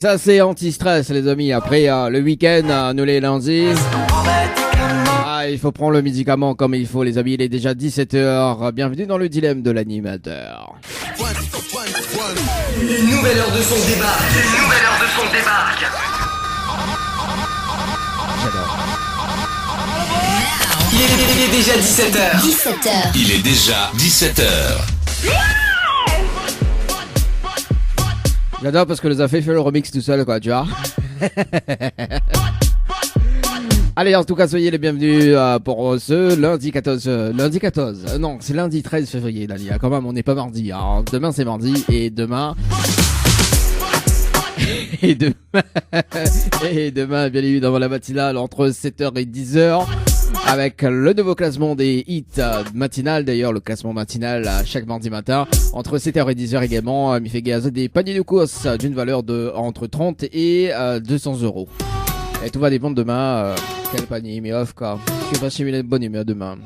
Ça c'est anti-stress les amis, après le week-end, nous les lundis. Il faut prendre le médicament comme il faut les amis, il est déjà 17h, bienvenue dans le dilemme de l'animateur. Une nouvelle heure de son débarque. J'adore. Il est déjà 17h. Il est déjà 17h. J'adore parce que les a fait le remix tout seul quoi, tu vois. Allez, en tout cas, soyez les bienvenus pour ce lundi 14. Non, c'est lundi 13 février, Dani. Quand même, on n'est pas mardi. Alors, demain, c'est mardi. Et demain... et demain, bien évidemment, la matinale entre 7h et 10h. Avec le nouveau classement des hits matinales. D'ailleurs, le classement matinal chaque mardi matin. Entre 7h et 10h également. Il fait gaz des paniers de course d'une valeur de entre 30 et 200 euros. Et tout va dépendre demain. Quel panier mais off quoi. Je vais pas simuler de bonne humeur demain.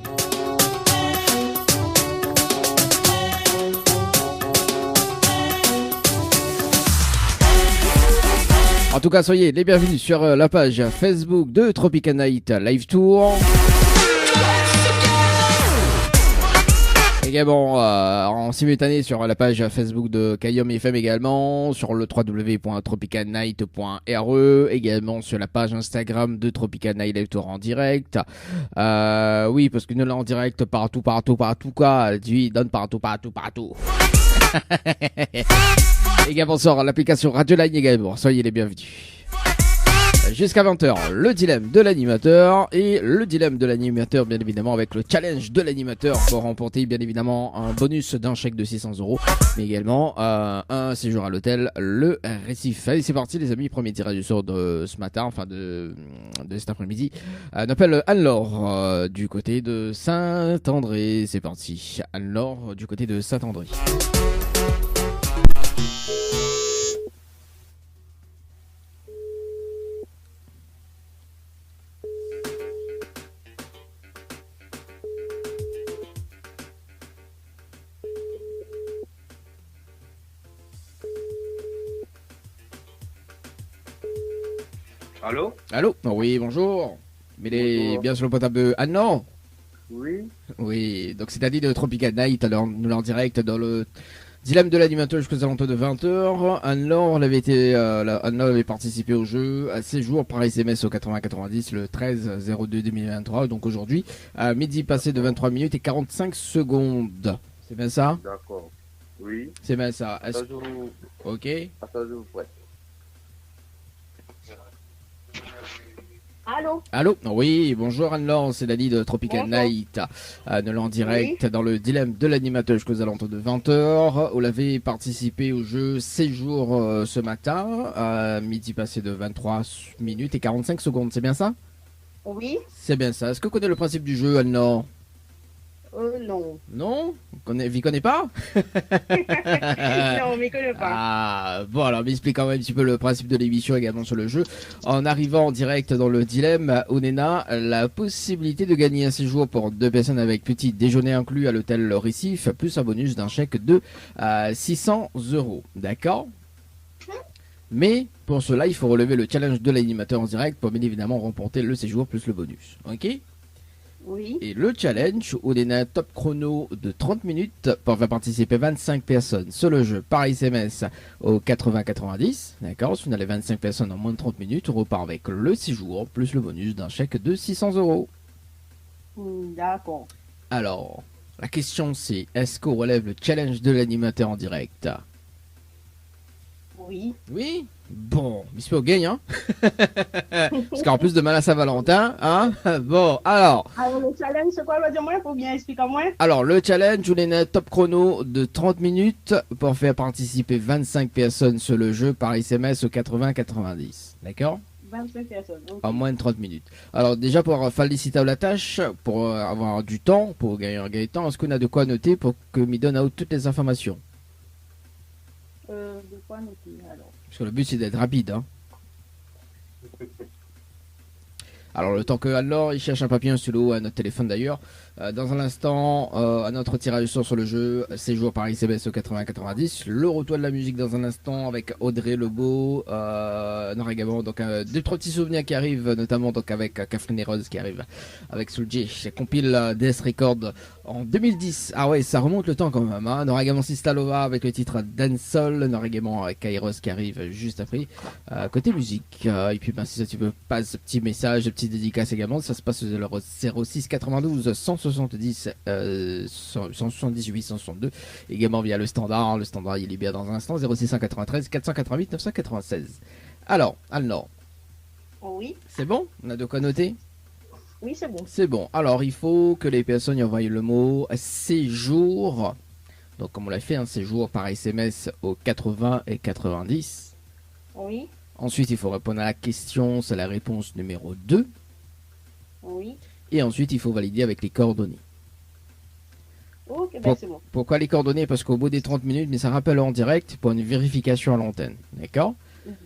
En tout cas, soyez les bienvenus sur la page Facebook de Tropical Night Live Tour. Également en simultané sur la page Facebook de Kayom FM également, sur le www.tropicalnight.re, également sur la page Instagram de Tropical Night Live Tour en direct. Oui, parce que nous là en direct partout quoi, tu donne partout. Également sur l'application Radio Line également, soyez les bienvenus. Jusqu'à 20h, le dilemme de l'animateur et le dilemme de l'animateur bien évidemment avec le challenge de l'animateur pour remporter bien évidemment un bonus d'un chèque de 600 euros mais également un séjour à l'hôtel Le Récif. Allez c'est parti les amis, premier tirage du sort de ce matin, enfin de cet après-midi. On appelle Anne-Laure du côté de Saint-André, c'est parti. Anne-Laure du côté de Saint-André. Allô? Allô? Oui, bonjour. Mais il est bien sur le potable de Anne-Laure? Oui. Oui, donc c'est à dire de Tropical Night, alors nous en direct dans le dilemme de l'animateur jusqu'aux alentours de 20h. Anne-Laure avait participé au jeu à 6 jours par SMS au 80-90 le 13-02-2023, donc aujourd'hui à midi passé de 23 minutes et 45 secondes. C'est bien ça? D'accord. Oui. C'est bien ça. Ok. Ouais. Allô? Allô? Oui, bonjour Anne-Laure, c'est Dani de Tropical Night. Nous l'en direct dans le dilemme de l'animateur jusqu'aux alentours de 20h. Vous l'avez participé au jeu 6 jours ce matin, à midi passé de 23 minutes et 45 secondes, c'est bien ça? Oui? C'est bien ça. Est-ce que vous connaissez le principe du jeu, Anne-Laure? Non. Non? Vous ne connaissez pas? Non, on ne connaît pas. Ah, bon, alors m'explique quand même un petit peu le principe de l'émission également sur le jeu. En arrivant en direct dans le dilemme, on a la possibilité de gagner un séjour pour 2 personnes avec petit déjeuner inclus à l'hôtel Le Récif, plus un bonus d'un chèque de 600 euros. D'accord? Mais pour cela, il faut relever le challenge de l'animateur en direct pour bien évidemment remporter le séjour plus le bonus. Ok? Oui. Et le challenge, on a un top chrono de 30 minutes pour faire participer 25 personnes sur le jeu par SMS au 80-90. D'accord? Si on a les 25 personnes en moins de 30 minutes, on repart avec le séjour plus le bonus d'un chèque de 600 euros. D'accord. Alors, la question c'est, est-ce qu'on relève le challenge de l'animateur en direct? Oui. Oui? Bon, Miss gagne, hein? Parce qu'en plus demain à Saint-Valentin, hein? Bon, alors. Alors, le challenge, c'est quoi? Dis-moi, faut bien expliquer moi. Alors, le challenge, on a un top chrono de 30 minutes pour faire participer 25 personnes sur le jeu par SMS au 80-90. D'accord? 25 personnes. Okay. En moins de 30 minutes. Alors, déjà, pour féliciter la tâche, pour avoir du temps, pour gagner un gain de temps, est-ce qu'on a de quoi noter pour que me donne out toutes les informations? De quoi noter alors? Parce que le but, c'est d'être rapide, hein? Alors le temps que alors il cherche un papier, un stylo, à notre téléphone d'ailleurs. Dans un instant, à notre tirage au sort sur le jeu, séjour par SMS au 80-90. Le retour de la musique dans un instant avec Audrey Lebeau. Non, également donc deux trois petits souvenirs qui arrivent, notamment donc avec Catherine et Rose qui arrive avec Soulja. Compile Death Record en 2010. Ah ouais, ça remonte le temps quand même. Hein. On aura également Sistalova avec le titre Dancehall. On aura également Kairos qui arrive juste après. Côté musique. Et puis ben, si ça tu veux passer ce petit message, petite dédicace également, ça se passe au 06 92 170 178 162. Également via le standard. Le standard il est bien dans un instant. 06 193 488 996. Alors, Alnor. Oui. C'est bon? On a de quoi noter? Oui, c'est bon. C'est bon. Alors, il faut que les personnes y envoient le mot séjour. Donc, comme on l'a fait, un séjour par SMS au 80 et 90. Oui. Ensuite, il faut répondre à la question. C'est la réponse numéro 2. Oui. Et ensuite, il faut valider avec les coordonnées. Ok, ben c'est bon. Pourquoi les coordonnées? Parce qu'au bout des 30 minutes, mais ça rappelle en direct pour une vérification à l'antenne. D'accord?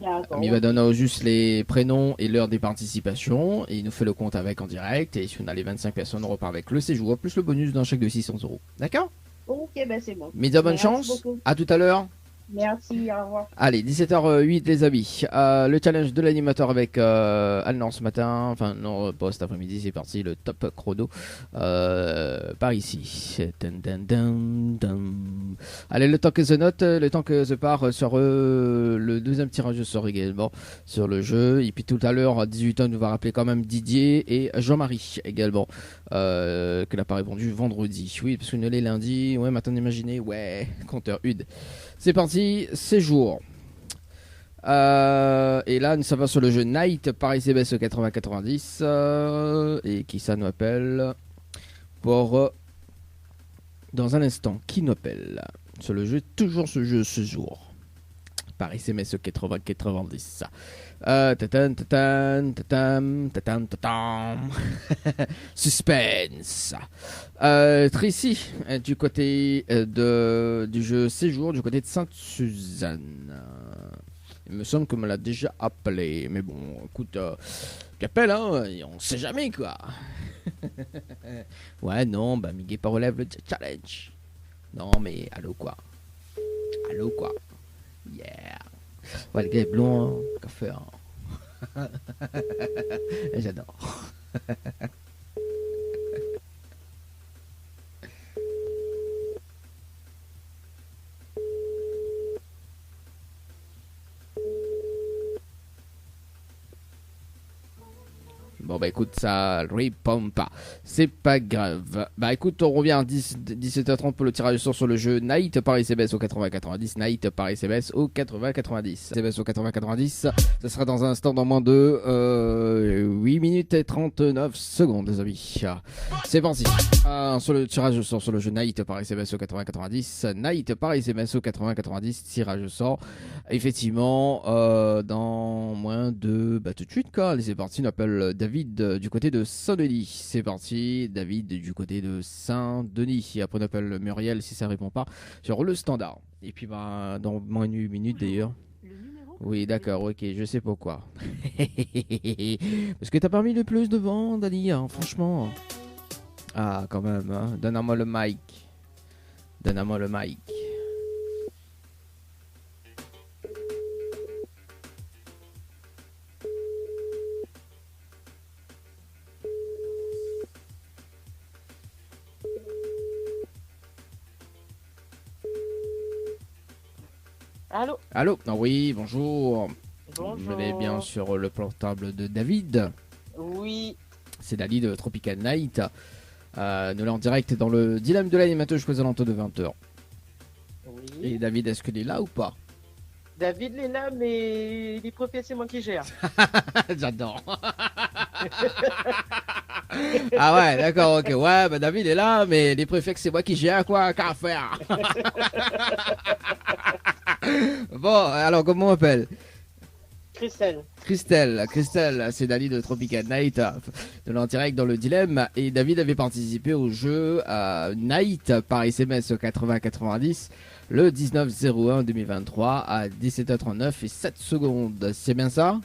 D'accord. Il va donner juste les prénoms et l'heure des participations et il nous fait le compte avec en direct. Et si on a les 25 personnes, on repart avec le séjour plus le bonus d'un chèque de 600 €. D'accord? Ok, ben c'est bon. Mes bonne Merci chance. beaucoup. À tout à l'heure. Merci, au revoir. Allez, 17h08 les amis. Le challenge de l'animateur avec Alnor ce matin. Enfin non, pas cet après-midi, c'est parti. Le top chrono par ici. Dun, dun, dun, dun. Allez, le temps que je note, le temps que je pars sur le deuxième tirage sort également sur le jeu. Et puis tout à l'heure, à 18h, nous va rappeler quand même Didier et Jean-Marie également. Que n'a pas répondu vendredi. Oui, parce que nous les lundis. Ouais, maintenant imaginez. Ouais, compteur UD. C'est parti, séjour. Et là, ça va sur le jeu Night par SMS 80-90. Et qui ça nous appelle pour dans un instant. Qui nous appelle sur le jeu, toujours ce jeu ce jour. Par SMS 80-90. Suspense. Tracy, du côté du jeu Séjour, du côté de Sainte-Suzanne. Il me semble qu'on me l'a déjà appelé. Mais bon, écoute, tu appelles, hein, on sait jamais quoi. Ouais, non, bah Miguel pas relève le challenge. Non, mais allô quoi. Allô quoi. Yeah. Ouais, le gars est blond, hein. Qu'à faire. J'adore. Bon bah écoute, ça répond pas. C'est pas grave. Bah écoute, on revient à 17h30 pour le tirage au sort sur le jeu Night par SMS au 80-90. Night par SMS au 80-90. SMS au 80-90. Ça sera dans un instant, dans moins de 8 minutes et 39 secondes, les amis. C'est parti. Sur le tirage au sort sur le jeu Night par SMS au 80-90. Night par SMS au 80-90. Tirage au sort. Effectivement, dans moins de... Bah tout de suite quoi. Allez, c'est parti. On appelle David du côté de Saint-Denis. C'est parti. David du côté de Saint-Denis. Et après on appelle Muriel si ça répond pas sur le standard. Et puis bah dans moins de 8 minutes d'ailleurs. Oui d'accord, ok, je sais pourquoi. Parce que t'as pas mis le plus devant Dali, hein, franchement. Ah quand même, hein. Donne-moi le mic. Donne-moi le mic. Allô? Allô? Ah oui, bonjour. Bonjour. Vous allez bien sur le portable de David. Oui. C'est Dali de Tropical Night. Nous l'avons en direct dans le dilemme de l'animateur jusqu'aux alentours de 20h. Oui. Et David, est-ce qu'il est là ou pas? David est là, mais les profils, c'est moi qui gère. J'adore. Ah ouais, d'accord, ok. Ouais, bah David est là, mais les préfets, c'est moi qui gère quoi, qu'à faire. Bon, alors comment on m'appelle? Christelle, c'est Dali de Tropical Night, de l'en direct dans le dilemme. Et David avait participé au jeu Night par SMS 80-90 le 19-01-2023 à 17h39 et 7 secondes. C'est bien ça?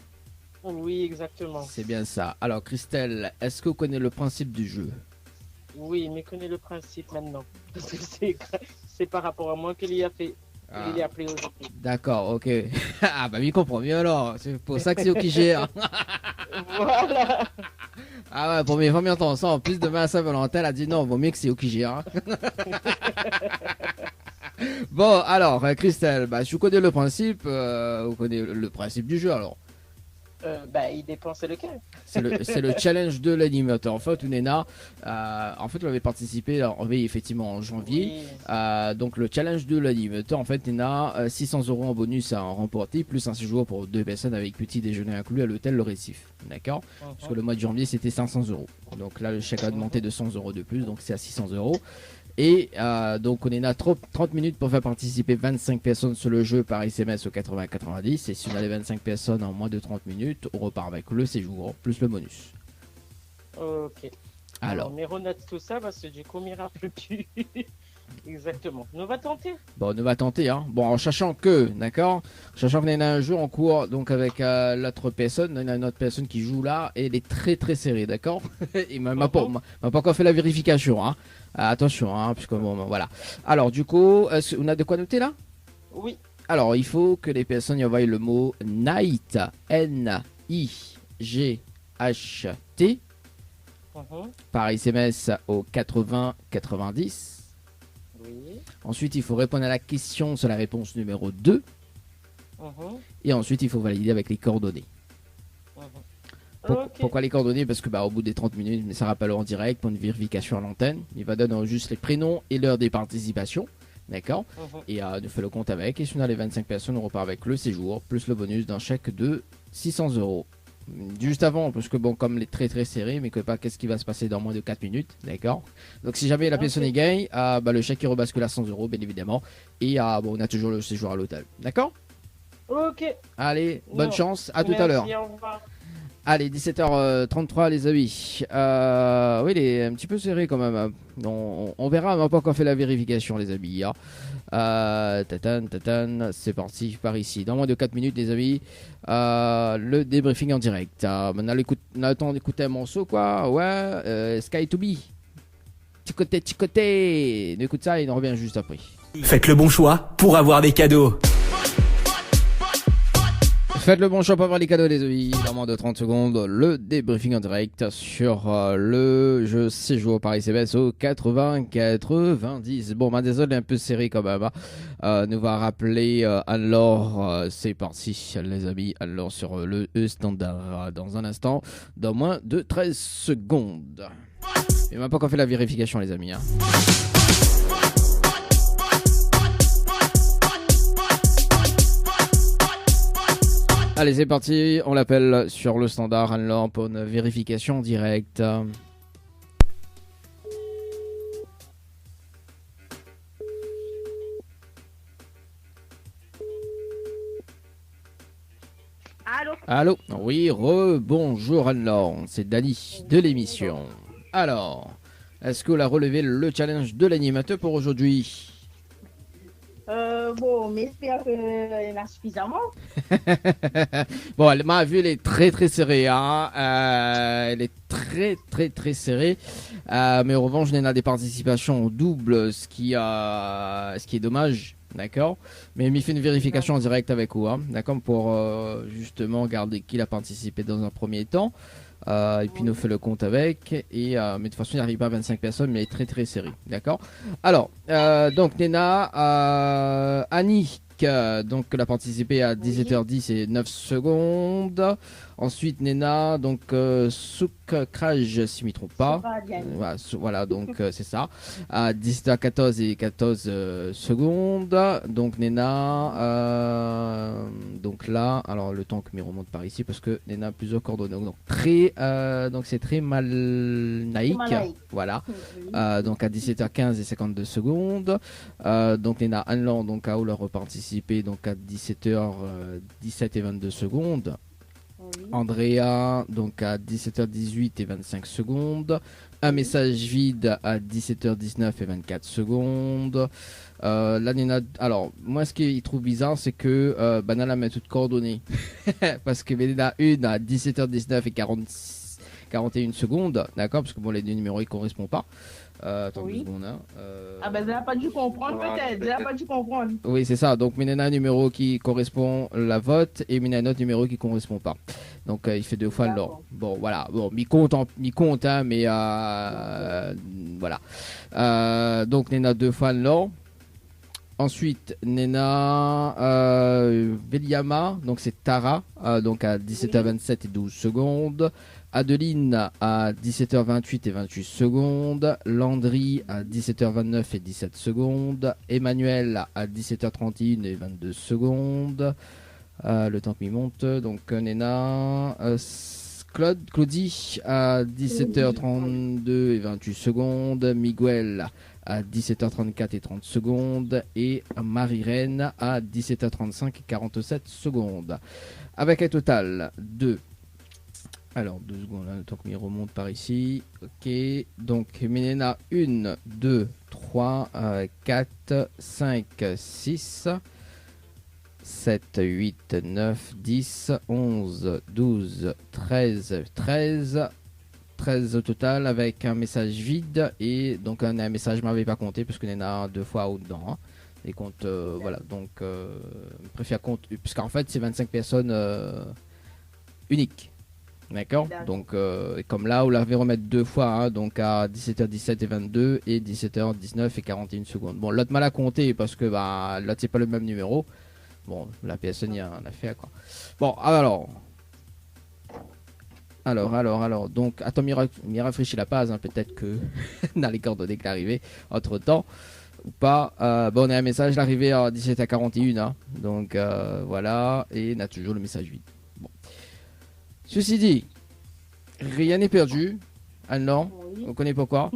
Oui, exactement. C'est bien ça. Alors, Christelle, est-ce que vous connaissez le principe du jeu? Oui, mais connais le principe maintenant. Parce que c'est par rapport à moi qu'il y a fait. Il y a appelé aujourd'hui. D'accord, ok. Ah, bah, il comprend mieux alors. C'est pour ça que c'est au qui gère. Voilà. Ah ouais, premier temps, ça, en plus demain à Saint-Valentin, elle a dit non, vaut mieux que c'est au qui gère. Bon, alors, Christelle, bah, je connais le principe, vous connaissez le principe du jeu alors. Il dépense lequel? C'est le challenge de l'animateur. En fait, Nena, on avait participé, alors, oui, effectivement en janvier. Oui. Donc le challenge de l'animateur, en fait, Nena, 600 euros en bonus à remporter, plus un séjour pour 2 personnes avec petit déjeuner inclus à l'hôtel Le Récif. D'accord? Parce que le mois de janvier, c'était 500 euros. Donc là, le chèque a augmenté de 100 euros de plus, donc c'est à 600 euros. Et donc on est à 30 minutes pour faire participer 25 personnes sur le jeu par SMS au 80-90. Et si on a les 25 personnes en moins de 30 minutes, on repart avec le séjour plus le bonus. Ok. Alors, mais renote tout ça parce que du coup, m'y rappelle plus. Exactement. Nous va tenter. bon, on va tenter, hein. Bon, en sachant que, d'accord, sachant qu'on a un jeu en cours, donc avec l'autre personne, il y a une autre personne qui joue là, et elle est très très serrée, d'accord. Il m'a pas encore fait la vérification, hein. Attention, hein, puisque bon, voilà. Alors, du coup, on a de quoi noter là? Oui. Alors, il faut que les personnes y envoient le mot night, N-I-G-H-T, par SMS au 80-90. Oui. Ensuite, il faut répondre à la question sur la réponse numéro 2. Et ensuite, il faut valider avec les coordonnées. Pourquoi les coordonnées? Parce que au bout des 30 minutes, mais ça rappelle en direct pour une vérification à l'antenne. Il va donner juste les prénoms et l'heure des participations. D'accord. Et on fait le compte avec. Et si on a les 25 personnes, on repart avec le séjour, plus le bonus d'un chèque de 600 euros. Juste avant, parce que bon, comme les très très serré, mais que pas qu'est-ce qui va se passer dans moins de 4 minutes. D'accord. Donc si jamais la personne est gagne, le chèque il rebascule à 100 euros, bien évidemment. Et on a toujours le séjour à l'hôtel. D'accord. Ok. Allez, bonne chance. À tout à l'heure. Au revoir. Allez, 17h33 les amis. Oui, il est un petit peu serré quand même. Hein. On verra, on n'a pas encore fait la vérification les amis. Hein. C'est parti par ici. Dans moins de 4 minutes les amis, le débriefing en direct. Maintenant, on a le temps d'écouter un morceau quoi. Ouais, Sky to be. Petit côté. On écoute ça et on revient juste après. Faites le bon choix pour avoir des cadeaux. Faites le bon choix pour avoir les cadeaux les amis. Dans moins de 30 secondes, le débriefing en direct sur le jeu séjour par SMS au 80-90. Bon, désolé, un peu serré quand même. Nous va rappeler alors, c'est parti les amis. Alors sur le standard dans un instant, dans moins de 13 secondes. Et on n'a pas encore fait la vérification les amis. Hein. Allez, c'est parti, on l'appelle sur le standard Anne-Laure pour une vérification directe. Allô? Allô? Oui, bonjour Anne-Laure, c'est Dani de l'émission. Alors, est-ce que vous a relevé le challenge de l'animateur pour aujourd'hui? Mais j'espère qu'il y en a suffisamment. Bon, elle m'a vu, elle est très très serrée. Hein. Elle est très très très serrée. Mais en revanche, on a des participations doubles, ce qui est dommage. D'accord. Mais il m'a fait une vérification en direct avec vous. Hein, d'accord. Pour justement garder qui a participé dans un premier temps. Et puis nous fait le compte avec mais de toute façon il n'arrive pas à 25 personnes mais il est très très serré, d'accord. Alors donc Nena Annick donc elle a participé à 17h10 et 9 secondes. Ensuite Nena donc Soukraj si je ne me trompe pas. Voilà donc c'est ça. À 17h14 et 14 secondes. Donc Nena donc là alors le temps que m'y remonte par ici parce que Nena a plusieurs coordonnées. Donc c'est très malnaïque. Voilà. Donc à 17h15 et 52 secondes. Donc Nena Anlan donc a leur participé donc à 17h17 et 22 secondes. Oui. Andrea, donc à 17h18 et 25 secondes. Un message vide à 17h19 et 24 secondes. La Nena, alors, moi, ce qu'il trouve bizarre, c'est que Banana met toutes coordonnées. Parce que Nena 1 à 17h19 et 41 secondes. D'accord? Parce que bon, les deux numéros, ils correspondent pas. Attends Oui. 2 secondes. Hein. Ah ben, elle n'a pas dû comprendre, peut-être. Elle n'a pas dû comprendre. Oui, c'est ça. Donc, Minena, un numéro qui correspond la vote et Minena, un autre numéro qui correspond pas. Donc, il fait 2 fois le l'or. Bon, voilà. Bon, mi-compte, hein, mais voilà. Donc, Nena, 2 fois le l'or. Ensuite, Nena Veliama, donc c'est Tara, donc à 17h27 et 12 secondes. Adeline à 17h28 et 28 secondes. Landry à 17h29 et 17 secondes. Emmanuel à 17h31 et 22 secondes. Le temps qui monte. Donc Nena. Claudie à 17h32 et 28 secondes. Miguel à 17h34 et 30 secondes. Et Marie-Reine à 17h35 et 47 secondes. Avec un total de... Alors, 2 secondes, là, le temps qu'il remonte par ici. Ok, donc Minena 1, 2, 3, 4, 5, 6, 7, 8, 9, 10, 11, 12, 13, 13 au total avec un message vide. Et donc un message m'avait pas compté parce que Nena a 2 fois au dedans. Hein. Et compte, voilà, donc préfère compte, puisqu'en fait c'est 25 personnes uniques. D'accord. Donc, comme là, on l'avait remettre 2 fois, hein, donc à 17h17 et 22 et 17h19 et 41 secondes. Bon, l'autre mal à compter parce que bah, l'autre c'est pas le même numéro. Bon, la PSN, il y a un affaire quoi. Bon, alors. Donc, attends, m'y rafraîchit la page, hein, peut-être que dans les coordonnées qui arrivé entre temps ou pas. Bon, on a un message d'arrivée à 17h41, hein, donc voilà, et on a toujours le message vide. Bon. Ceci dit, rien n'est perdu. Ah non, Oui. on connaît pourquoi.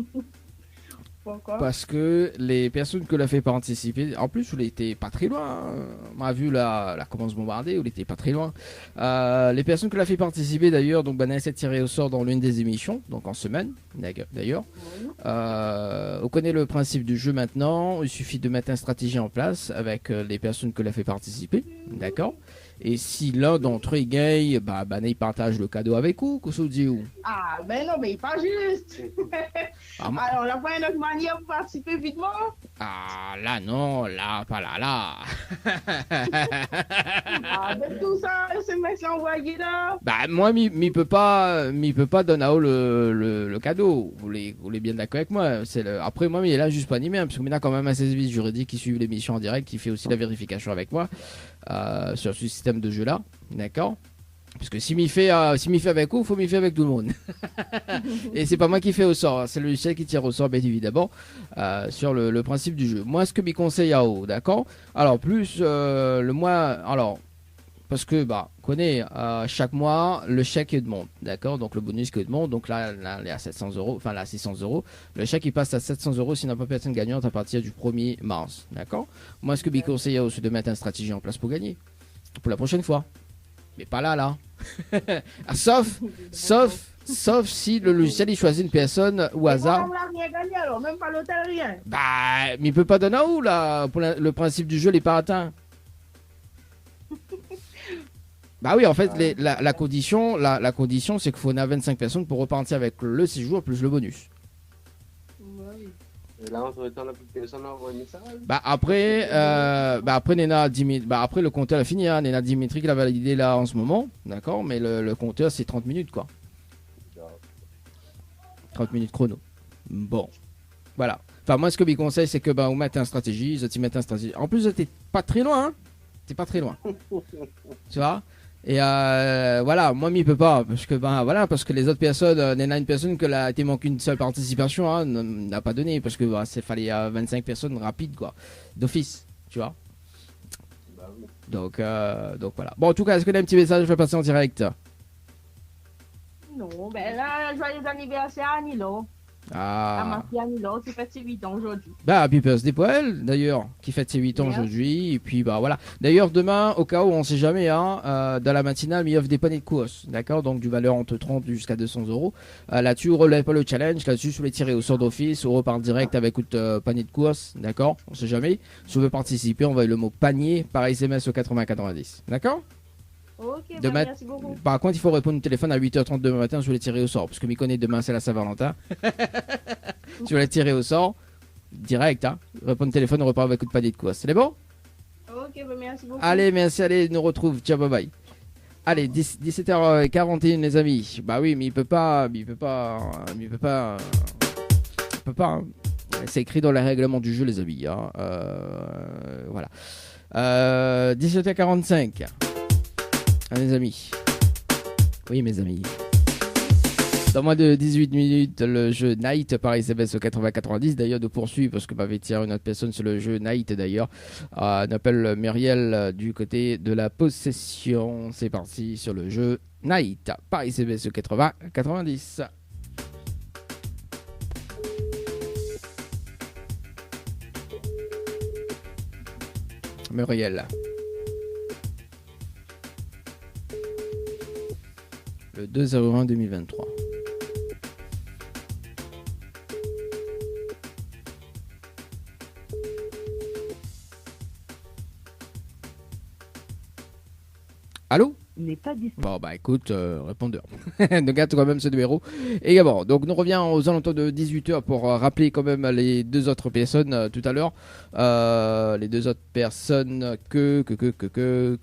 Pourquoi? Parce que les personnes que l'a fait participer, en plus, on était pas très loin. Hein. On a vu la commence bombarder, on était pas très loin. Les personnes que l'a fait participer d'ailleurs, donc Banana s'est tiré au sort dans l'une des émissions, donc en semaine d'ailleurs. Oui. On connaît le principe du jeu maintenant. Il suffit de mettre une stratégie en place avec les personnes que l'a fait participer, d'accord. Et si l'un d'entre eux gagne, bah Banana il partage le cadeau avec vous, qu'est-ce que vous dites? Ah, ben non, mais pas juste. Ah, Alors, on a pas une autre manière pour participer vitement. Ah là non, là pas là. Ah, ben tout ça, c'est mec envoyé là. Bah moi m'y peut pas donner à le cadeau. Vous voulez bien d'accord avec moi. Après moi il est là juste pas animé, hein, parce que maintenant quand même un service juridique qui suit l'émission en direct, qui fait aussi la vérification avec moi sur ce système de jeu là, d'accord. Parce que si m'y fait avec vous, faut m'y faire avec tout le monde. Et c'est pas moi qui fais au sort, hein, c'est le logiciel qui tire au sort, bien évidemment, sur le principe du jeu. Moi, ce que m'y conseille à haut, d'accord. Alors, plus le mois. Alors, parce que, bah, on connaît chaque mois le chèque qui demande, d'accord. Donc, le bonus qui demande, donc là, il est à 700 €, enfin, là, à 600 €. Le chèque, il passe à 700 € s'il n'a pas personne gagnante à partir du 1er mars, d'accord. Moi, ce que m'y conseille à haut, c'est de mettre une stratégie en place pour gagner. Pour la prochaine fois. Mais pas là. Ah, sauf si le logiciel il choisit une personne au hasard. On n'a rien gagné alors, même pas l'hôtel, rien. Bah, mais il peut pas donner à où là pour le principe du jeu n'est pas atteint. Bah oui, en fait, la condition, c'est qu'il faut en avoir 25 personnes pour repartir avec le séjour plus le bonus. Oui. Et là, entre temps, la personne envoie un message. Bah après Nena Dimitri, bah après le compteur est fini, hein. Nena Dimitri qui l'a validé là en ce moment, d'accord, mais le compteur c'est 30 minutes quoi. 30 minutes chrono. Bon, voilà. Enfin moi ce que je conseille c'est que bah vous mettez une stratégie, vous mettez une stratégie. En plus t'es pas très loin, hein. T'es pas très loin. Tu vois. Et voilà, moi m'y peux pas parce que parce que les autres personnes, Nena une personne que a été manqué une seule participation, hein, n'a pas donné parce que c'est fallait 25 personnes rapides quoi, d'office, tu vois. Bah oui. Donc voilà. Bon en tout cas, est-ce que tu as un petit message je vais passer en direct? Non, ben là, joyeux anniversaire à Nilo. À ma Ah. fille Annie-Laure qui fait ses 8 ans aujourd'hui. Bah, happy birthday pour elle, d'ailleurs, qui fête ses 8 ans Merci. aujourd'hui. Et puis, bah voilà. D'ailleurs, demain, au cas où, on sait jamais, hein, dans la matinale, il offre des paniers de course. D'accord? Donc, du valeur entre 30 jusqu'à 200 euros. Là-dessus, on relève pas le challenge. Là-dessus, je vais tirer au sort d'office. On repart direct avec panier de course. D'accord? On sait jamais. Si on veut participer, on va le mot panier par SMS au 8090. D'accord? Ok, bah, Demain, merci beaucoup. par contre, il faut répondre au téléphone à 8h30 demain matin. Je vais les tirer au sort. Parce que m'y connaît demain, c'est la Saint-Valentin. Je vais les tirer au sort. Direct, hein. Répondre au téléphone, on repart avec un coup de panier de course. C'est bon? Ok, bah, merci beaucoup. Allez, merci, allez, nous retrouve. Ciao, bye bye. Allez, 17h41, les amis. Bah oui, mais il peut pas. Hein. C'est écrit dans les règlements du jeu, les amis. Hein. Voilà. 17h45. Ah, mes amis. Oui, mes amis. Dans moins de 18 minutes, le jeu Night par SMS au 8090. D'ailleurs, de poursuivre parce que m'avait tiré une autre personne sur le jeu Night. D'ailleurs, on appelle Muriel du côté de la possession. C'est parti sur le jeu Night par SMS au 8090. Muriel. Le 2/01 2023. Allô? n'est pas disponible. Bon bah écoute, répondeur. Ne garde quand même ce numéro. Également, donc nous revient aux alentours de 18h pour rappeler quand même les deux autres personnes tout à l'heure. Les deux autres personnes que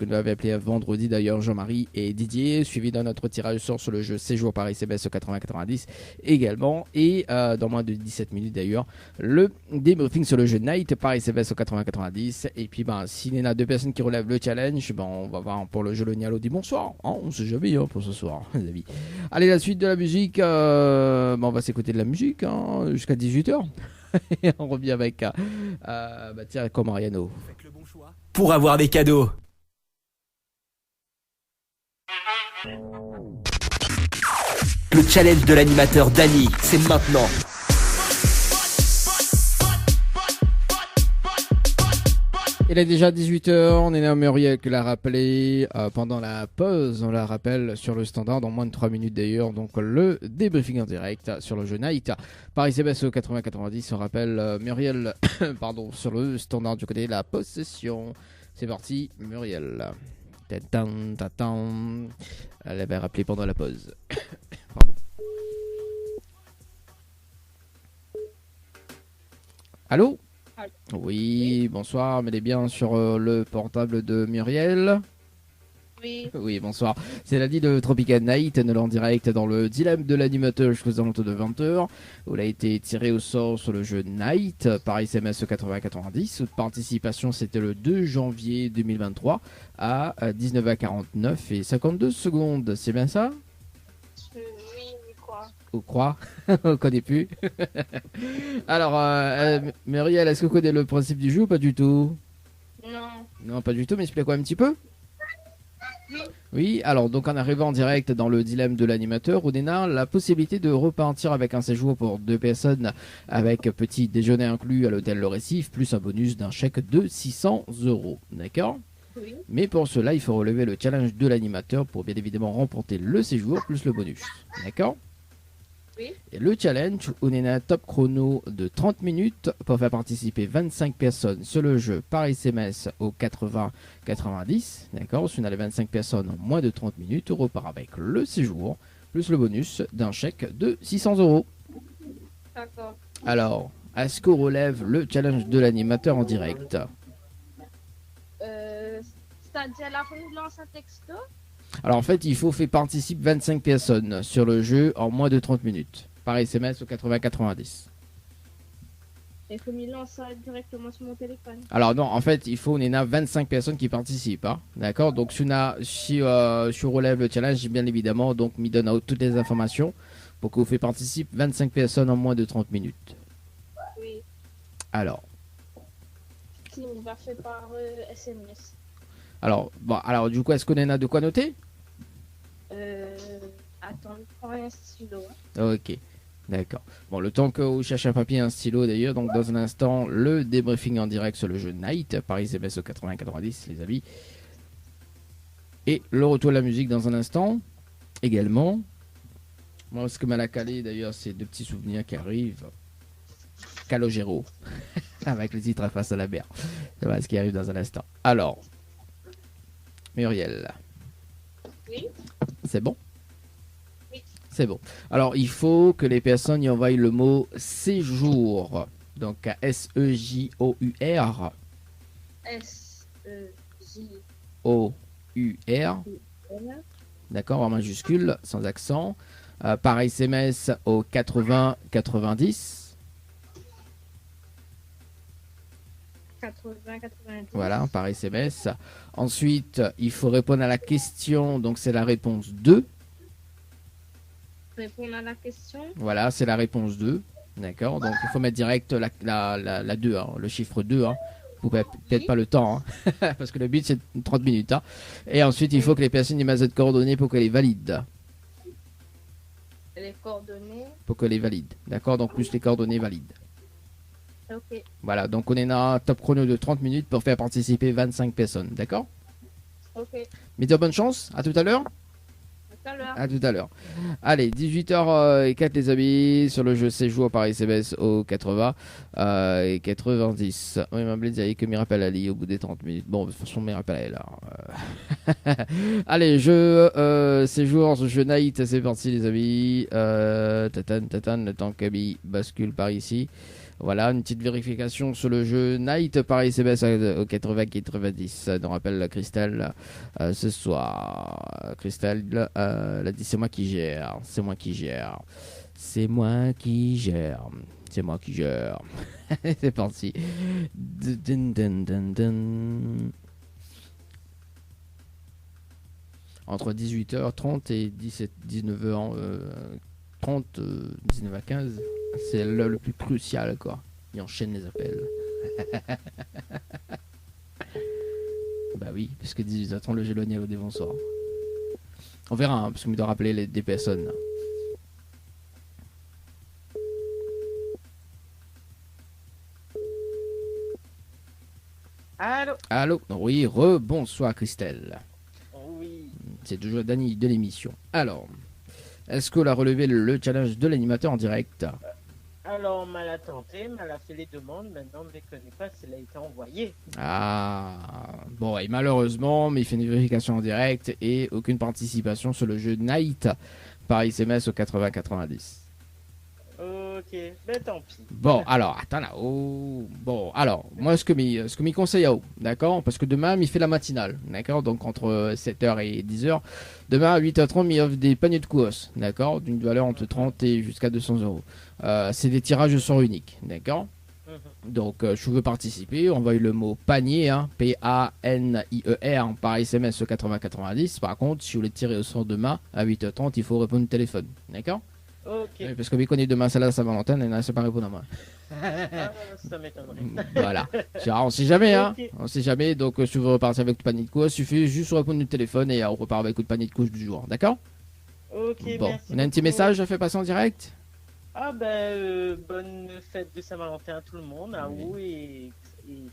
nous avait appelé vendredi d'ailleurs, Jean-Marie et Didier, suivi d'un autre tirage au sort sur le jeu Séjour par SMS 80-90 également. Et dans moins de 17 minutes d'ailleurs, le débriefing sur le jeu Night par SMS 80-90. Et puis ben, s'il y en a deux personnes qui relèvent le challenge, ben, on va voir pour le jeu le Nialo dit bonsoir. Hein, on sait jamais hein, pour ce soir, les amis. Allez, la suite de la musique, ben, on va s'écouter de la musique hein, jusqu'à 18h. Et on revient avec bah, tiens, comme Mariano. Faites le bon choix pour avoir des cadeaux. Le challenge de l'animateur Dany, c'est maintenant. Il est déjà 18h, on est là à Muriel qui l'a rappelé pendant la pause, on la rappelle sur le standard dans moins de 3 minutes d'ailleurs, donc le débriefing en direct sur le jeu Night. Par ICBS 80-90, on rappelle Muriel pardon, sur le standard du côté de la possession. C'est parti, Muriel. Tatan. Elle avait rappelé pendant la pause. Pardon. Allô? Oui, bonsoir, mais bien sur le portable de Muriel. Oui. Oui, bonsoir. C'est la dit de Tropical Night, nous en direct dans le dilemme de l'animateur jusqu'aux alentours de 20h, où il a été tiré au sort sur le jeu Night par SMS 80-90. Toute participation, c'était le 2 janvier 2023 à 19h49 et 52 secondes. C'est bien ça? Oui, quoi. On croit, on connaît plus. Alors, Muriel, est-ce que vous connaissez le principe du jeu ou pas du tout? Non. Non, pas du tout, mais explique-moi un petit peu. Oui, alors donc en arrivant en direct dans le dilemme de l'animateur, on a la possibilité de repartir avec un séjour pour 2 personnes avec petit déjeuner inclus à l'hôtel Le Récif, plus un bonus d'un chèque de 600 €. D'accord? Oui. Mais pour cela, il faut relever le challenge de l'animateur pour bien évidemment remporter le séjour plus le bonus. D'accord? Oui. Et le challenge, on est un top chrono de 30 minutes pour faire participer 25 personnes sur le jeu par SMS au 80-90. D'accord? Si on a les 25 personnes en moins de 30 minutes, on repart avec le séjour plus le bonus d'un chèque de 600 €. D'accord. Alors, est-ce qu'on relève le challenge de l'animateur en direct? C'est-à-dire la fin de lance un texto? Alors en fait, il faut faire participer 25 personnes sur le jeu en moins de 30 minutes par SMS au 80-90. Il faut me lancer ça directement sur mon téléphone. Alors non, en fait, il faut, on en a 25 personnes qui participent, hein, d'accord? Donc si on relève le challenge, bien évidemment, donc m'y donne toutes les informations pour que vous faites participer 25 personnes en moins de 30 minutes. Oui. Alors, Qui va faire par SMS. alors du coup, est-ce qu'on en a de quoi noter? Attends, je prends un stylo. Hein. Ok, D'accord. Bon, le temps que vous cherchez un papier et un stylo d'ailleurs, donc dans un instant, le débriefing en direct sur le jeu Night, Paris SMS au 80-90, les amis. Et le retour de la musique dans un instant, également. Moi, ce que m'a la calé d'ailleurs, c'est deux petits souvenirs qui arrivent. Calogero, avec le titre Face à la mer. C'est ce qui arrive dans un instant. Alors, Muriel. Oui. C'est bon? Oui. C'est bon. Alors, il faut que les personnes y envoient le mot séjour. Donc, à S-E-J-O-U-R. S-E-J-O-U-R. O-U-R. D'accord, en majuscule, sans accent. Par SMS au 80-90. 80-90. Voilà, par SMS. Ensuite, il faut répondre à la question. Donc, c'est la réponse 2. Répondre à la question. Voilà, c'est la réponse 2. D'accord, donc il faut mettre direct la 2, hein, le chiffre 2. Hein. Vous pouvez peut-être pas le temps, hein, parce que le but c'est 30 minutes. Hein. Et ensuite, il faut que les personnes aient de coordonnées pour qu'elles les valident. Les coordonnées. Pour que les valident. D'accord, donc plus les coordonnées valides. Ok. Voilà, donc on est dans un top chrono de 30 minutes pour faire participer 25 personnes. D'accord? Ok. Mettez bonne chance, à tout à l'heure. À tout à l'heure. À tout à l'heure. Allez, 18h04 les amis, sur le jeu séjour par SMS au 80 et 90. Oui, ma blinde, il que m'y rappelle Ali au bout des 30 minutes. Bon, de toute façon, m'y rappelle là. Allez, jeu séjour, jeu night, c'est parti les amis. Tatan, le temps qu'Abi bascule par ici. Voilà, une petite vérification sur le jeu Night par SMS au 80-90. On rappelle la Christelle ce soir. Christelle elle a dit c'est moi qui gère. C'est moi qui gère. C'est moi qui gère. C'est moi qui gère. C'est parti. Entre 18h30 et 19h30, 19h15. C'est le plus crucial, quoi. Il enchaîne les appels. Bah oui, parce que 18h30, le gélonier au défonçoir. On verra, hein, parce qu'on doit rappeler des personnes. Là. Allô. Allô? Oui, rebonsoir Christelle. Oui. C'est toujours Dany de l'émission. Alors, est-ce qu'on a relevé le challenge de l'animateur en direct? Alors, on m'a la tenté, m'a la fait les demandes. Maintenant, on ne les connaît pas, cela a été envoyé. Ah, bon, et malheureusement, mais il fait une vérification en direct et aucune participation sur le jeu Night par SMS au 80-90. Ok, ben tant pis. Bon, alors, attends là. Oh, bon, alors, moi, ce que m'y conseille à haut, d'accord? Parce que demain, il fait la matinale, d'accord? Donc, entre 7h et 10h. Demain, à 8h30, il offre des paniers de couos, d'accord? D'une valeur entre 30 et jusqu'à 200 euros. C'est des tirages au sort unique, d'accord? Donc, je veux participer. Envoyez le mot panier, hein, P-A-N-I-E-R, par SMS au 80-90. Par contre, si vous voulez tirer au sort demain, à 8h30, il faut répondre au téléphone, d'accord? Ok. Oui, parce que vu qu'on est demain, c'est la Saint-Valentin, et là, c'est pas répondre à moi. Ça m'étonnerait. Voilà. On sait jamais, hein. Ok. On sait jamais. Donc, si vous repartez avec le panier de couche, il suffit juste de répondre du téléphone et on repart avec le panier de couche du jour. D'accord? Ok, Bon. merci On a un petit beaucoup. message à faire passer en direct? Ah ben, bonne fête de Saint-Valentin à tout le monde, à Oui. vous et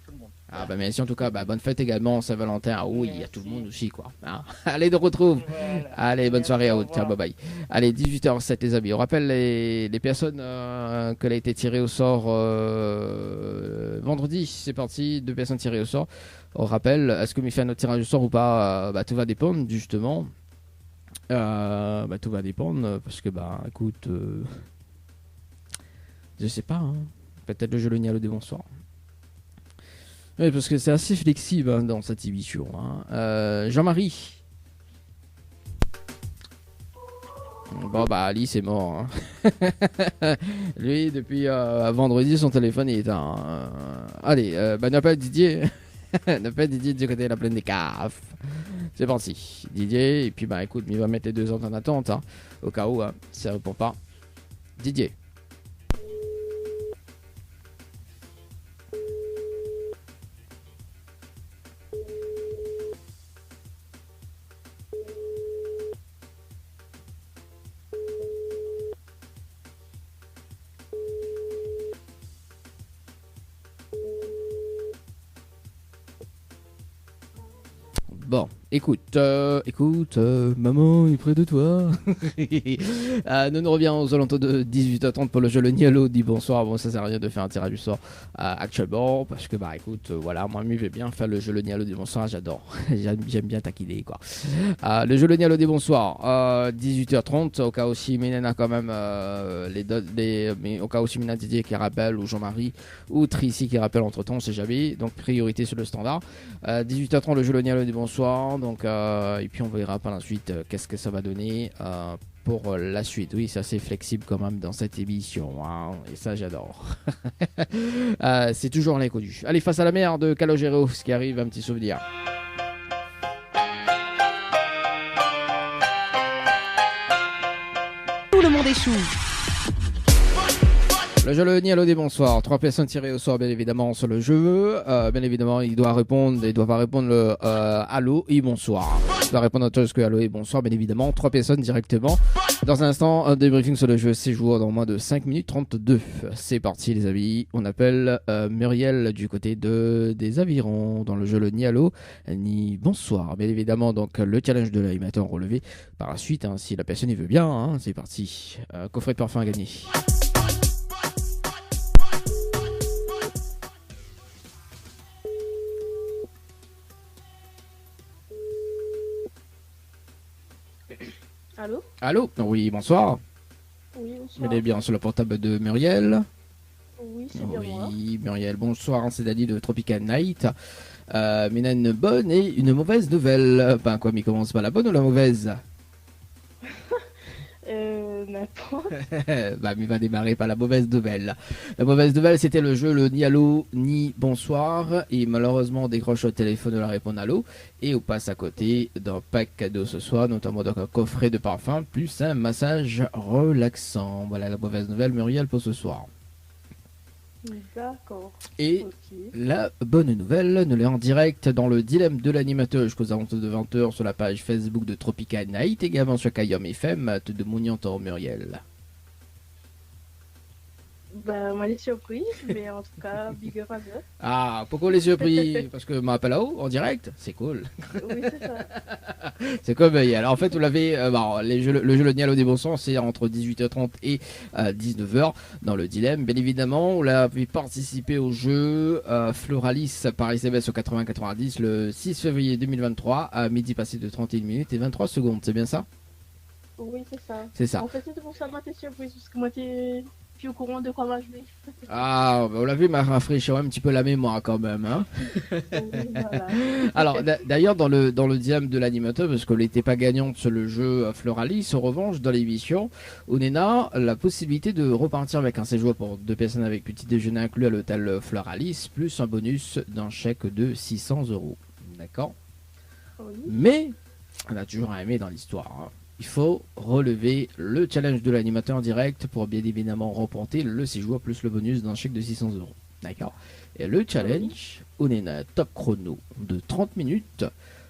tout le monde. Ah, bah, merci en tout cas. Bah, bonne fête également, Saint-Valentin à vous et à tout le Merci. monde aussi, quoi. Hein. Allez, de retrouve. Voilà. Allez, bonne Merci, soirée à au vous. Tiens, revoir. bye bye. Allez, 18h07, les amis. On rappelle les personnes que a été tirée au sort vendredi. C'est parti. 2 personnes tirées au sort. On rappelle, est-ce que m'y fait un autre tirage au sort ou pas? Bah, tout va dépendre, justement. Bah, tout va dépendre parce que, bah, écoute, je sais pas. Hein. Peut-être le jeu le le bonsoir. Oui, parce que c'est assez flexible hein, dans cette émission. Hein. Jean-Marie. Bon bah Ali c'est mort. Hein. Lui depuis vendredi son téléphone est éteint. Allez, bah n'a pas Didier. N'a pas Didier du côté de la plaine des CAF. C'est parti. Didier et puis bah écoute, il va mettre les 2 ans en attente hein, au cas où hein, si ça répond pas. Didier. Bon, écoute, maman est près de toi. Nous reviens aux alentours de 18h30 pour le jeu Le Nialo dit bonsoir. Bon, ça sert à rien de faire un tirage du sort actuellement parce que bah écoute, voilà, moi je vais bien faire le jeu Le Nialo dit bonsoir, j'adore. J'aime bien taquiner quoi. Le jeu Le Nialo dit bonsoir, 18h30 au cas où si Minen a quand même mais au cas où si Minen Didier qui rappelle ou Jean-Marie ou Tricy qui rappelle entre temps, on sait jamais. Donc priorité sur le standard. 18h30 le jeu Le Nialo dit bonsoir. Donc et puis on verra par la suite qu'est-ce que ça va donner pour la suite. Oui, c'est assez flexible quand même dans cette émission hein, et ça j'adore. C'est toujours l'inconnu. Allez, Face à la mer de Calogero, ce qui arrive, un petit souvenir. Tout le monde échoue. Le jeu Le Nialo des bonsoirs. 3 personnes tirées au sort, bien évidemment, sur le jeu. Bien évidemment, il doit pas répondre le allô et bonsoir. Il doit répondre à tout ce que allô et bonsoir, bien évidemment. 3 personnes directement. Dans un instant, un débriefing sur le jeu séjour dans moins de 5 minutes 32. C'est parti, les amis. On appelle Muriel du côté des avirons dans le jeu Le Nialo ni bonsoir. Bien évidemment, donc le challenge de l'animateur relevé par la suite, hein, si la personne y veut bien. Hein, c'est parti. Coffret de parfum à gagner. Allô? Allô? Oui, bonsoir. Oui, bonsoir. Elle est bien sur le portable de Muriel. Oui, c'est bien moi. Oui, Muriel, bonsoir, c'est Dani de Tropical Night. Mais a une bonne et une mauvaise nouvelle. Ben quoi, mais commence par la bonne ou la mauvaise? N'importe. Bah, mais il va démarrer par la mauvaise nouvelle. La mauvaise nouvelle, c'était le jeu Le Nialo ni bonsoir. Et malheureusement, on décroche au téléphone de la réponse allô. Et on passe à côté d'un pack cadeau ce soir, notamment donc un coffret de parfum plus un massage relaxant. Voilà la mauvaise nouvelle, Muriel, pour ce soir. D'accord. Et Ok. la bonne nouvelle, nous l'est en direct dans le dilemme de l'animateur jusqu'aux alentours de 20h sur la page Facebook de Tropical Night, également sur Kayom FM, de Mouniantor Muriel. Ben, moi, les surprises, mais en tout cas, big up à eux. Ah, pourquoi les surpris? Parce que m'appelle là-haut en direct, c'est cool. Oui, c'est ça. C'est comme Muriel. En fait, vous l'avez, le jeu Le Nialo des bons sens, c'est entre 18h30 et 19h dans le dilemme. Bien évidemment, vous l'avez participé au jeu Floralis par SMS au 80-90 le 6 février 2023 à midi passé de 31 minutes et 23 secondes. C'est bien ça? Oui, c'est ça. C'est ça. En fait, c'est pour ça que moi, t'es surprise, parce que moi, t'es plus au courant de quoi va jouer. Ah, bah, vous l'avez rafraîchi un petit peu la mémoire quand même. Hein. Oui, voilà. Alors, d'ailleurs, dans le dilemme de l'animateur, parce qu'on n'était pas gagnante sur le jeu Floralis, en revanche, dans l'émission, on a la possibilité de repartir avec un séjour pour 2 personnes avec petit déjeuner inclus à l'hôtel Floralis, plus un bonus d'un chèque de 600 €. D'accord? Oui. Mais, on a toujours un mais dans l'histoire. Hein. Il faut relever le challenge de l'animateur en direct pour bien évidemment remporter le séjour plus le bonus d'un chèque de 600 €. D'accord? Et le challenge, on est un top chrono de 30 minutes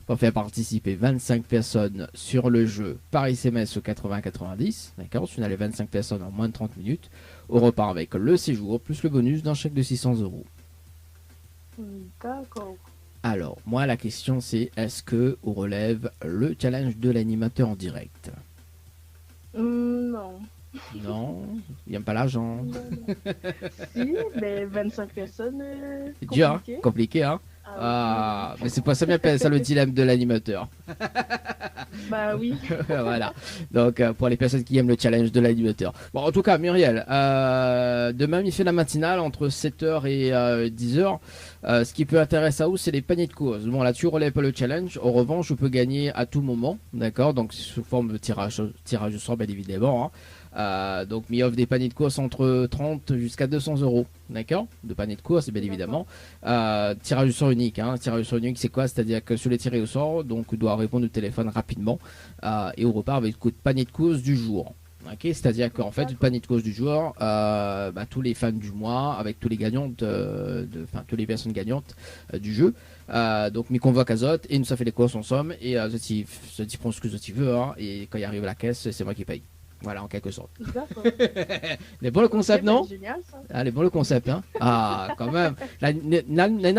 pour faire participer 25 personnes sur le jeu par SMS au 80-90. D'accord? Si on a les 25 personnes en moins de 30 minutes, on repart avec le séjour plus le bonus d'un chèque de 600 €. D'accord. Alors, moi, la question c'est, est-ce que on relève le challenge de l'animateur en direct? Non. Non, il n'aime pas l'argent. Si, mais 25 personnes. C'est dur, hein? Compliqué. Compliqué, hein? Ah, Mais c'est pas ça, bien ça le dilemme de l'animateur. oui. Bah oui. Voilà. Donc, pour les personnes qui aiment le challenge de l'animateur. Bon, en tout cas, Muriel, demain, il fait la matinale entre 7h et 10h. Ce qui peut intéresser à vous, c'est les paniers de course. Bon, là, tu relèves pas le challenge. En revanche, je peux gagner à tout moment. D'accord? Donc, sous forme de tirage au sort, bien évidemment. Hein. Donc, il offre des paniers de course entre 30 jusqu'à 200 €. D'accord? De paniers de course, bien évidemment. Tirage au sort unique. Hein. Tirage au sort unique, c'est quoi? C'est-à-dire que sur les tirés au sort, donc, on doit répondre au téléphone rapidement. Et on repart avec le panier de course du jour. Ok, c'est-à-dire qu'en fait, le panier de course du jour, tous les fans du mois, avec tous les gagnantes, toutes les personnes gagnantes du jeu, donc m'y convoque à Zot et nous ça fait les courses en somme et Zot prend ce que Zot veut hein, et quand il arrive à la caisse, c'est moi qui paye. Voilà, en quelque sorte. D'accord. Mais bon le concept, non? C'est génial ça. Allez, bon le concept, hein. Ah, quand même. Là,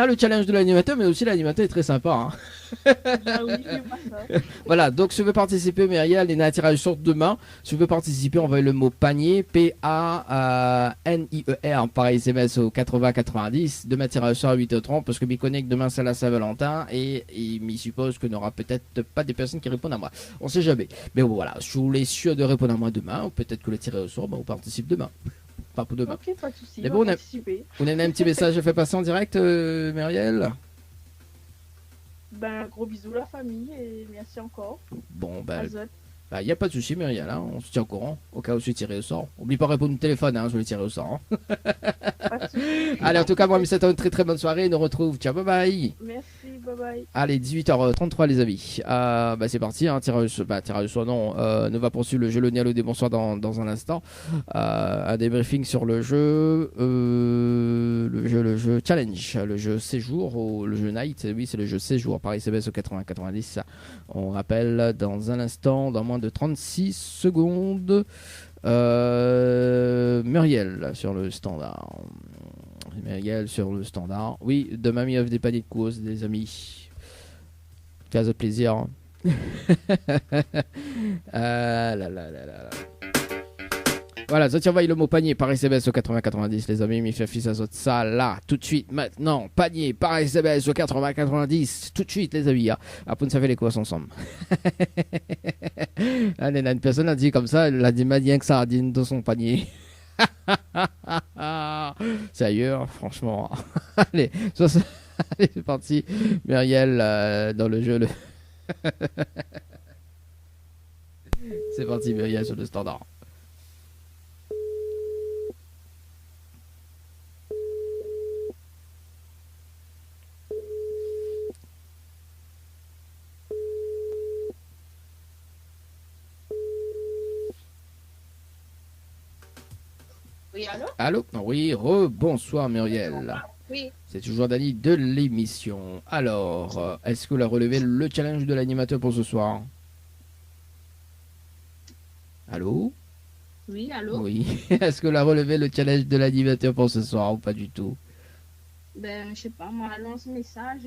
le challenge de l'animateur, mais aussi l'animateur est très sympa. Hein. Ah oui, c'est pas ça. Voilà, donc si tu veux participer, Myriel, il y a un tirage sort demain. Si tu veux participer, envoie le mot panier, P-A-N-I-E-R, par SMS au 80-90. Demain, tirage sort à 8h30, parce que m'y connais que demain c'est la Saint-Valentin, et il m'y suppose que n'aura peut-être pas des personnes qui répondent à moi. On sait jamais. Mais bon, voilà, je voulais sûr de répondre à moi demain, ou peut-être que le tirage au sort, on participe demain. Pas pour demain. Ok, pas de soucis. Mais on bon, va participer. On a un petit message à faire passer en direct, Myriel. Ben, gros bisous la famille et merci encore. Bon, ben, Azot. il n'y a pas de souci, Myriel, hein, on se tient au courant, au cas où tu tiré au sort. Oublie pas de répondre au téléphone, hein, je vais tirer au sort. Hein. Pas de soucis. Allez, en tout cas, moi, je vous souhaite une très très bonne soirée, on nous retrouve, ciao, bye bye. Merci, bye bye. Allez, 18h33 les amis, c'est parti, hein, tirage au sort, non, nous va poursuivre le jeu Le Nialo des bonsoirs dans un instant. Un débriefing sur le jeu challenge, le jeu séjour, ou le jeu night, oui c'est le jeu séjour, par SMS au 80-90, on rappelle dans un instant, dans moins de 36 secondes, Muriel sur le standard. Muriel sur le standard. Oui, demain il y a des paniers de cause, des amis. Cas de plaisir. Voilà, ça envoie le mot panier par SMS au 80-90, les amis. Mi fait fils à ça là, tout de suite, maintenant. Panier par SMS au 80-90, tout de suite, les amis. Après, on fait les courses ensemble. Allez, une personne a dit comme ça, elle a dit malien que sardine dans son panier. Sérieux, franchement. Allez, allez, c'est parti. Muriel dans le jeu. C'est parti, Muriel sur le standard. Oui, allô? Allô? Oui, bonsoir Muriel. Oui. C'est toujours Dani de l'émission. Alors, est-ce que vous a relevé le challenge de l'animateur pour ce soir? Allô? Oui, allô? Oui. Est-ce que vous a relevé le challenge de l'animateur pour ce soir ou pas du tout? Ben, je sais pas, moi, lance message.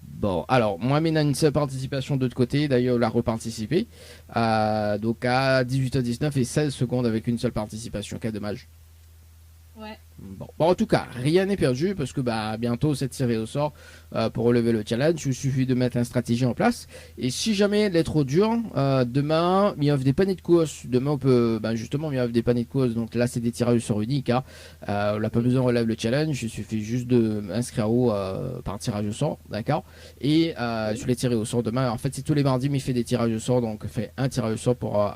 Bon, alors, moi, il y a une seule participation de l'autre côté. D'ailleurs, on a reparticipé. Donc, à 18h19 et 16 secondes avec une seule participation. Quel dommage. Ouais. Bon, en tout cas, rien n'est perdu parce que bientôt c'est tiré au sort pour relever le challenge. Il suffit de mettre une stratégie en place. Et si jamais elle est trop dure, demain, il y a des paniers de course. Demain, on peut, justement, il y a des paniers de course. Donc là, c'est des tirages au sort uniques. Hein. On n'a pas besoin de relever le challenge. Il suffit juste de inscrire haut par tirage au sort. D'accord. Et sur les tirés au sort demain, en fait, c'est tous les mardis, mais il fait des tirages au sort. Donc, fait un tirage au sort pour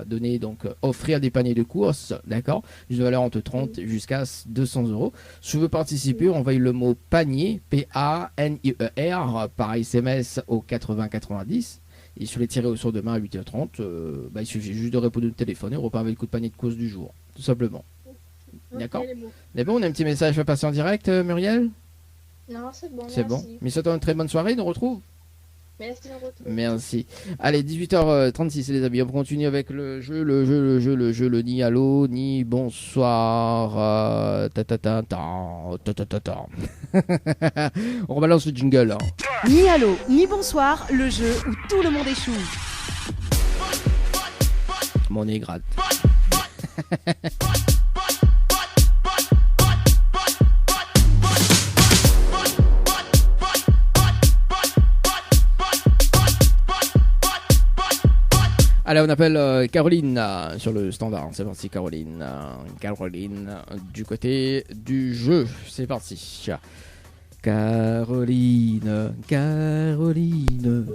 donner, donc, offrir des paniers de course. D'accord. D'une valeur entre 30 jusqu'à 200 €. Si tu veux participer, envoie le mot panier, P-A-N-I-E-R, par SMS au 80-90. Et sur les tirés au sort demain à 8h30, il suffit juste de répondre au téléphone et on repart avec le coup de panier de cause du jour. Tout simplement. D'accord. Mais bon, on a un petit message à passer en direct, Muriel? Non, c'est bon. C'est bon. Mais ça une très bonne soirée, nous retrouve. Merci, on retrouve. Merci. Allez, 18h36 les amis, on continue avec le jeu, le ni allô, ni bonsoir. On rebalance le jingle. Hein. Ni allô, ni bonsoir, le jeu où tout le monde échoue. Mon nez gratte. Allez, on appelle Caroline sur le standard. C'est parti, Caroline. Caroline, du côté du jeu. C'est parti. Caroline, Caroline.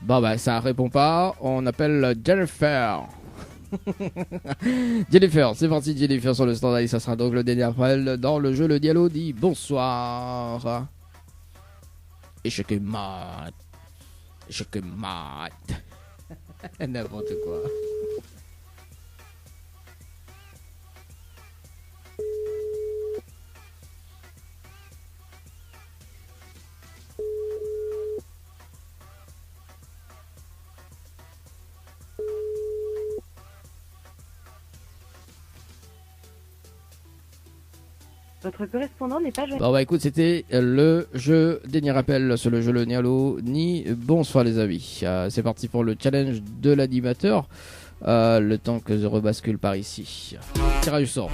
Bon ça répond pas, on appelle Jennifer. Jennifer, c'est parti Jennifer sur le standard et ça sera donc le dernier appel dans le jeu. Le dialogue dit bonsoir. Échec et mat. Je que mate. N'importe quoi. Votre correspondant n'est pas joignable. Bon bah écoute, c'était le jeu dernier rappel sur le jeu le Nialo ni. Bonsoir les amis. C'est parti pour le challenge de l'animateur. Le temps que je rebascule par ici. Tirage du sort.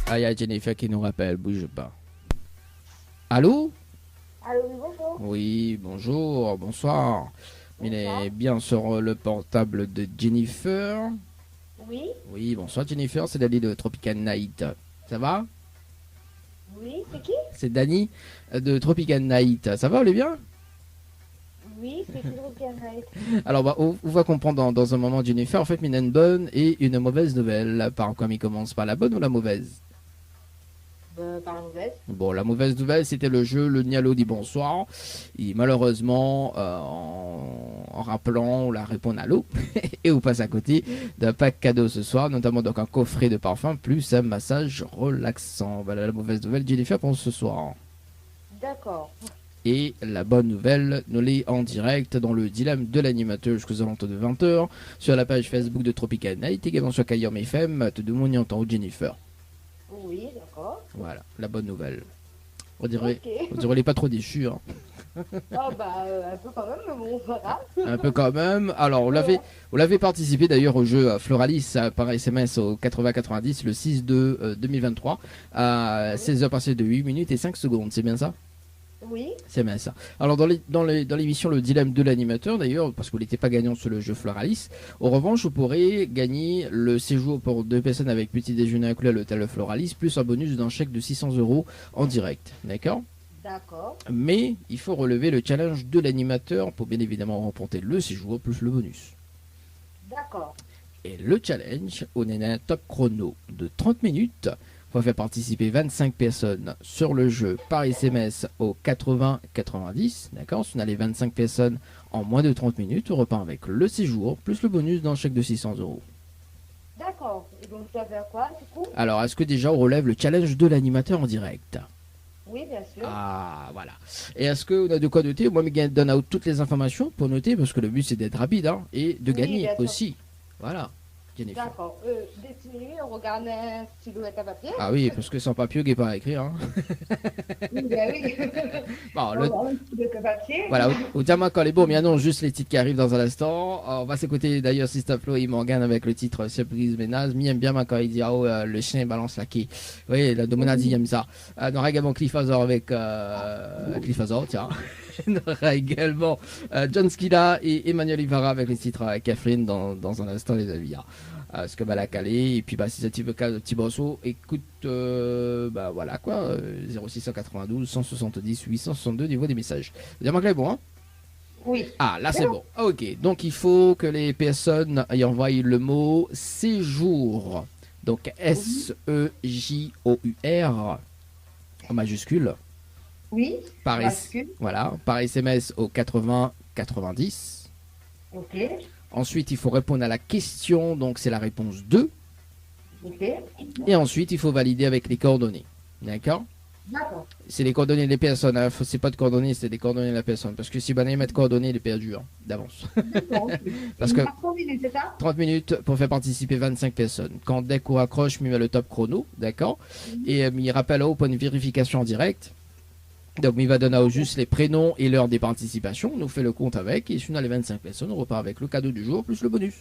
Ah, il y a Jennifer qui nous rappelle, bouge pas. Allô? Allô, oui, bonjour. Oui, bonjour, bonsoir. Il est bien sur le portable de Jennifer. Oui, Oui, bonsoir Jennifer, c'est Dani de Tropical Night. Ça va? oui, c'est qui? C'est Dani de Tropical Night. Ça va, Olivia? Oui, c'est qui Alors, bah, on va comprendre dans un moment, Jennifer. En fait, il y a une bonne et une mauvaise nouvelle. Par quoi il commence? Par la bonne ou la mauvaise? Par la mauvaise. Bon, la mauvaise nouvelle, c'était le jeu Le Nialo dit bonsoir. Et malheureusement, en rappelant, on la répond à l'eau. Et on passe à côté d'un pack cadeau ce soir, notamment donc un coffret de parfum plus un massage relaxant. Voilà la mauvaise nouvelle, Jennifer, pour ce soir. D'accord. Et la bonne nouvelle, nous l'est en direct dans le dilemme de l'animateur jusqu'aux alentours de 20h sur la page Facebook de Tropical Night, également sur Kayom FM, tout le monde y entend Jennifer. Oui, d'accord. Voilà, la bonne nouvelle. On dirait, Ok. on dirait, elle est pas trop déçue. Hein. Oh, un peu quand même, mais bon, voilà. Un peu quand même. Alors, on l'avait participé d'ailleurs au jeu Floralis par SMS au 80-90 le 6/2/2023 à 16h passées de 8 minutes et 5 secondes. C'est bien ça? Oui. C'est bien ça. Alors dans l'émission Le Dilemme de l'animateur d'ailleurs, parce que vous n'étiez pas gagnant sur le jeu Floralis, en revanche vous pourrez gagner le séjour pour 2 personnes avec petit déjeuner inclus à l'hôtel Floralis, plus un bonus d'un chèque de 600 € en direct. D'accord? D'accord. Mais il faut relever le challenge de l'animateur pour bien évidemment remporter le séjour plus le bonus. D'accord. Et le challenge, on est un top chrono de 30 minutes. Il faut faire participer 25 personnes sur le jeu par SMS au 80-90. D'accord? Si on a les 25 personnes en moins de 30 minutes, on repart avec le séjour plus le bonus d'un chèque de 600 €. D'accord. Et donc, je dois faire quoi, du coup? Alors, est-ce que déjà on relève le challenge de l'animateur en direct? Oui, bien sûr. Ah, voilà. Et est-ce qu'on a de quoi noter? Moi, je donne out toutes les informations pour noter, parce que le but c'est d'être rapide hein, et de Oui, gagner bien sûr. aussi. Voilà, Jennifer. D'accord. Dessiner, on regarde un silhouette à papier. Ah oui, parce que sans papier, il n'est pas à écrire. Hein. Oui, ben oui. Bon, On regarde un silhouette à papier. voilà, au diamant quand les beaux, mais non, juste les titres qui arrivent dans un instant. On va s'écouter d'ailleurs Sista Flo et Morgan avec le titre Surprise Ménage. Mi aime bien quand il dit le chien balance la quille. Oui, la Domonadi aime ça. On aura également Cliff Hazard avec Cliff Hazard, tiens. On aura également John Skilla et Emmanuel Ivara avec les titres Catherine dans un instant, les amis. Ce que la calé et puis si tu veux un petit morceau, écoute voilà quoi, 0692 170 862 niveau des messages. Diamant Clay, bon hein? Oui. Ah là c'est bon. Ok, donc il faut que les personnes y envoient le mot séjour. Donc SEJOUR en majuscule. Oui. Par, Majuscule. voilà, par SMS au 80-90. Ok. Ensuite, il faut répondre à la question, donc c'est la réponse 2. Ok. Et ensuite, il faut valider avec les coordonnées. D'accord? D'accord. C'est les coordonnées des personnes, hein. C'est pas de coordonnées, c'est des coordonnées de la personne. Parce que si vous allez mettre coordonnées, il est perdu hein, d'avance. D'accord. Parce que 30 minutes, c'est ça? 30 minutes pour faire participer 25 personnes. Quand dès qu'on accroche, il met le top chrono, d'accord? Et il rappelle au point de vérification en direct. Donc, il va donner juste les prénoms et l'heure des participations. On nous fait le compte avec. Et si on a les 25 personnes, on repart avec le cadeau du jour plus le bonus.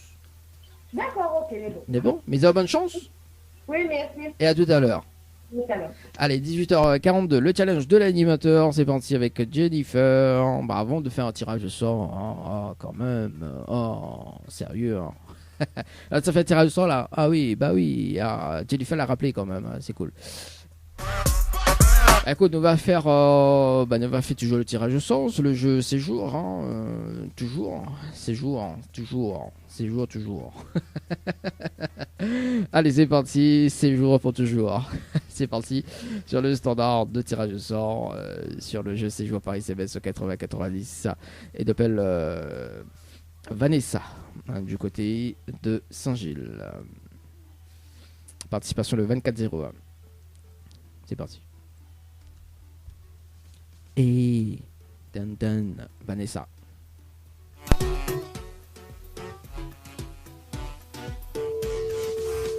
D'accord, ok, c'est bon. On est bon? Mais bonne chance. Oui, merci. Et à tout à l'heure. Tout à l'heure. Allez, 18h42, le challenge de l'animateur. C'est parti avec Jennifer. Bah, avant de faire un tirage de sort, hein, quand même. Oh, sérieux. Hein. Là, ça fait un tirage de sort là. Ah oui, bah oui. Ah, Jennifer l'a rappelé quand même. Hein, c'est cool. Écoute, on va faire toujours le tirage au sens, le jeu séjour, hein, toujours, séjour. Allez, c'est parti, séjour pour toujours. C'est parti sur le standard de tirage au sort, sur le jeu séjour par SMS au 80-90 et d'appel Vanessa, hein, du côté de Saint-Gilles. Participation le 24-01. C'est parti. Et Vanessa.